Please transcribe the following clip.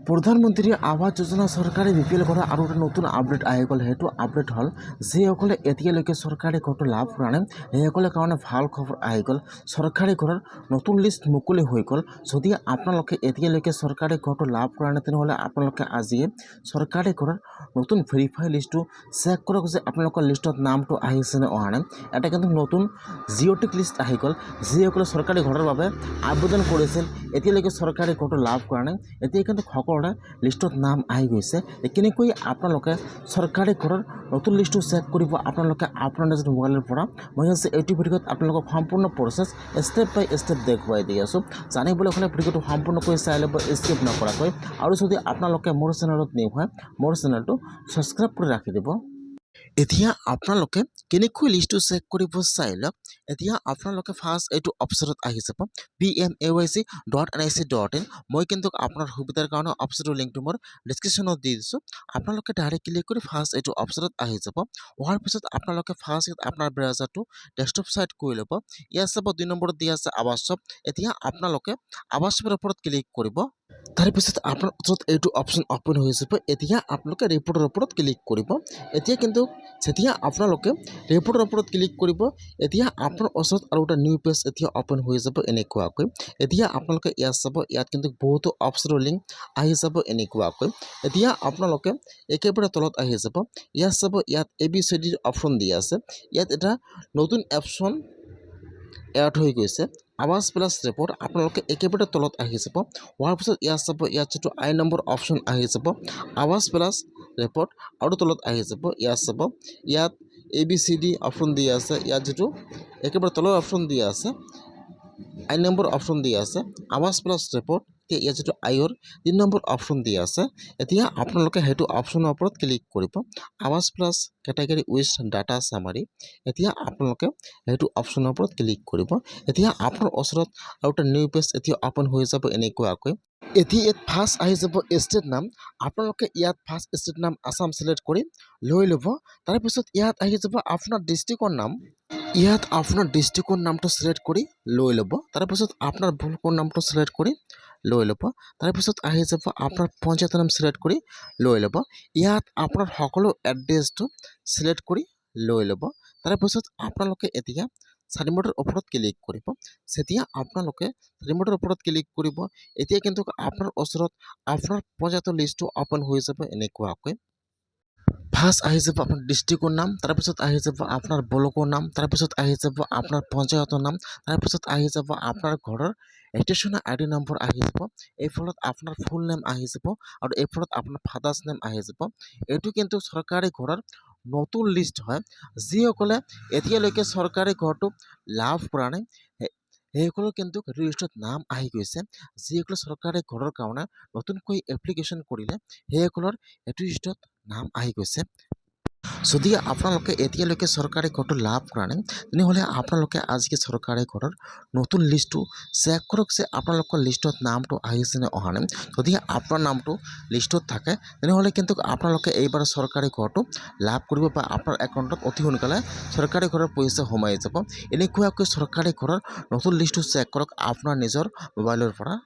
প্ৰধানমন্ত্ৰী আৱাস যোজনা চৰকাৰে বিপিএল কৰা আৰু এটা নতুন আপডেট আহি গ'ল। সেইটো আপডেট হ'ল যিসকলে এতিয়ালৈকে চৰকাৰী ঘৰটো লাভ কৰা নাই সেইসকলৰ কাৰণে ভাল খবৰ আহি গ'ল। চৰকাৰী ঘৰৰ নতুন লিষ্ট মুকলি হৈ গ'ল। যদি আপোনালোকে এতিয়ালৈকে চৰকাৰী ঘৰটো লাভ কৰা নাই তেনেহ'লে আপোনালোকে আজিয়ে চৰকাৰী ঘৰৰ নতুন ভেৰিফাই লিষ্টটো চেক কৰক যে আপোনালোকৰ লিষ্টত নামটো আহিছে নে অহা নাই। এটা কিন্তু নতুন জিঅ'টিক লিষ্ট আহি গ'ল। যিসকলে চৰকাৰী ঘৰৰ বাবে আবেদন কৰিছিল এতিয়ালৈকে চৰকাৰী ঘৰটো লাভ কৰা নাই এতিয়া কিন্তু সকলোৰে লিষ্টত নাম আহি গৈছে। কেনেকৈ আপোনালোকে চৰকাৰী ঘৰৰ নতুন লিষ্টটো চেক কৰিব আপোনালোকে আপোনাৰ নিজৰ মোবাইলৰ পৰা। মই আজি এইটো ভিডিঅ'ত আপোনালোকক সম্পূৰ্ণ প্ৰচেছ ষ্টেপ বাই ষ্টেপ দেখুৱাই দি আছোঁ। জানিবলৈ হ'লে ভিডিঅ'টো সম্পূৰ্ণকৈ চাই ল'ব স্কিপ নকৰাকৈ। আৰু যদি আপোনালোকে মোৰ চেনেলত নিউ হয় মোৰ চেনেলটো ছাবস্ক্ৰাইব কৰি ৰাখি দিব। এতিয়া আপোনালোকে কেনেকৈ লিষ্টটো চেক কৰিব চাই লওক। এতিয়া আপোনালোকে ফাৰ্ষ্ট এইটো অপশ্যনত আহি যাব pmayc.nic.in। মই কিন্তু আপোনাৰ সুবিধাৰ কাৰণে অপশ্যনৰ লিংকটো মোৰ ডিছক্ৰিপশ্যনত দি দিছোঁ। আপোনালোকে ডাইৰেক্ট ক্লিক কৰি ফাৰ্ষ্ট এইটো অপশ্যনত আহি যাব। হোৱাৰ পিছত আপোনালোকে ফাৰ্ষ্ট আপোনাৰ ব্ৰাউজাৰটো ডেস্কটপ ছাইড কৰি ল'ব। ইয়াত চাব 2 নম্বৰত দিয়া আছে আৱাসব। এতিয়া আপোনালোকে আৱাসবৰ ওপৰত ক্লিক কৰিব। তাৰপিছত আপোনাৰ ওচৰত এইটো অপশ্যন অপেন হৈ যাব। এতিয়া আপোনালোকে ৰিপৰ্টৰ ওপৰত ক্লিক কৰিব। এতিয়া কিন্তু যেতিয়া আপোনালোকে ৰিপৰ্টৰ ওপৰত ক্লিক কৰিব এতিয়া আপোনাৰ ওচৰত আৰু এটা নিউ পেজ এতিয়া অপেন হৈ যাব এনেকুৱাকৈ। এতিয়া আপোনালোকে ইয়াত চাব ইয়াত কিন্তু বহুতো অপশ্যনৰ লিংক আহি যাব এনেকুৱাকৈ। এতিয়া আপোনালোকে একেবাৰে তলত আহি যাব। ইয়াত চাব ইয়াত ABCDৰ অপশ্যন দিয়া আছে। ইয়াত এটা নতুন অপশ্যন এড হৈ গৈছে আৱাস প্লাছ ৰিপৰ্ট। আপোনালোকে একেবাৰে তলত আহি যাব। হোৱাৰ পিছত ইয়াত চাব ইয়াত যিটো আই নম্বৰ অপশ্যন আহি যাব আৱাস প্লাছ ৰিপৰ্ট আৰু তলত আহি যাব। ইয়াত চাব ইয়াত ABCD অপশ্যন দিয়া আছে। ইয়াত যিটো একেবাৰে তলৰ অপশ্যন দিয়া আছে আই নম্বৰ অপশ্যন দিয়া আছে আৱাস প্লাছ ৰিপৰ্ট। এতিয়া ইয়াত যিটো আইৰ 3 নম্বৰ অপশ্যন দিয়া আছে এতিয়া আপোনালোকে সেইটো অপশ্যনৰ ওপৰত ক্লিক কৰিব আৱাস প্লাছ কেটেগৰী উইথ ডাটা চামাৰি। এতিয়া আপোনালোকে সেইটো অপশ্যনৰ ওপৰত ক্লিক কৰিব। এতিয়া আপোনাৰ ওচৰত আৰু এটা নিউ পেজ এতিয়া অপেন হৈ যাব এনেকুৱাকৈ। এতিয়া ইয়াত ফাৰ্ষ্ট আহি যাব ষ্টেট নাম। আপোনালোকে ইয়াত ফাৰ্ষ্ট ষ্টেট নাম আছাম চিলেক্ট কৰি লৈ ল'ব। তাৰপিছত ইয়াত আহি যাব আপোনাৰ ডিষ্ট্ৰিক্টৰ নাম। ইয়াত আপোনাৰ ডিষ্ট্ৰিক্টৰ নামটো চিলেক্ট কৰি লৈ ল'ব। তাৰপিছত আপোনাৰ ব্লকৰ নামটো চিলেক্ট কৰি লৈ ল'ব। তাৰপিছত আহি যাব আপোনাৰ পঞ্চায়তৰ নাম চিলেক্ট কৰি লৈ ল'ব। ইয়াত আপোনাৰ সকলো এড্ৰেছটো চিলেক্ট কৰি লৈ ল'ব। তাৰপিছত আপোনালোকে এতিয়া 4 নম্বৰৰ ওপৰত ক্লিক কৰিব। যেতিয়া আপোনালোকে 4 নম্বৰৰ ওপৰত ক্লিক কৰিব এতিয়া কিন্তু আপোনাৰ ওচৰত আপোনাৰ পঞ্চায়তৰ লিষ্টটো অপেন হৈ যাব এনেকুৱাকৈ। ফাৰ্ষ্ট আহি যাব আপোনাৰ ডিষ্ট্ৰিক্টৰ নাম, তাৰপিছত আহি যাব আপোনাৰ ব্লকৰ নাম, তাৰপিছত আহি যাব আপোনাৰ পঞ্চায়তৰ নাম, তাৰপিছত আহি যাব আপোনাৰ ঘৰৰ ৰেজিষ্ট্ৰেশ্যন ID নম্বৰ আহি যাব। এই ফলত আপোনাৰ ফুল নেম আহি যাব আৰু এই ফলত আপোনাৰ ফাদাৰ্ছ নেম আহি যাব। এইটো কিন্তু চৰকাৰী ঘৰৰ নতুন লিষ্ট হয়। যিসকলে এতিয়ালৈকে চৰকাৰী ঘৰটো লাভ কৰা নাই সেইসকলৰ কিন্তু লিষ্টত নাম আহি গৈছে। যিসকলে চৰকাৰী ঘৰৰ কাৰণে নতুনকৈ এপ্লিকেশ্যন কৰিলে সেইসকলৰ এইটো লিষ্টত নাম আহি গৈছে। যদি আপোনালোকে এতিয়ালৈকে চৰকাৰী ঘৰটো লাভ কৰা নাই তেনেহ'লে আপোনালোকে আজিকে চৰকাৰী ঘৰৰ নতুন লিষ্টটো চেক কৰক যে আপোনালোকৰ লিষ্টত নামটো আহিছে নে অহা নাই। যদি আপোনাৰ নামটো লিষ্টত থাকে তেনেহ'লে কিন্তু আপোনালোকে এইবাৰ চৰকাৰী ঘৰটো লাভ কৰিব বা আপোনাৰ একাউণ্টত অতি সোনকালে চৰকাৰী ঘৰৰ পইচা সোমাই যাব। এনেকুৱাকৈ চৰকাৰী ঘৰৰ নতুন লিষ্টটো চেক কৰক আপোনাৰ নিজৰ মোবাইলৰ পৰা।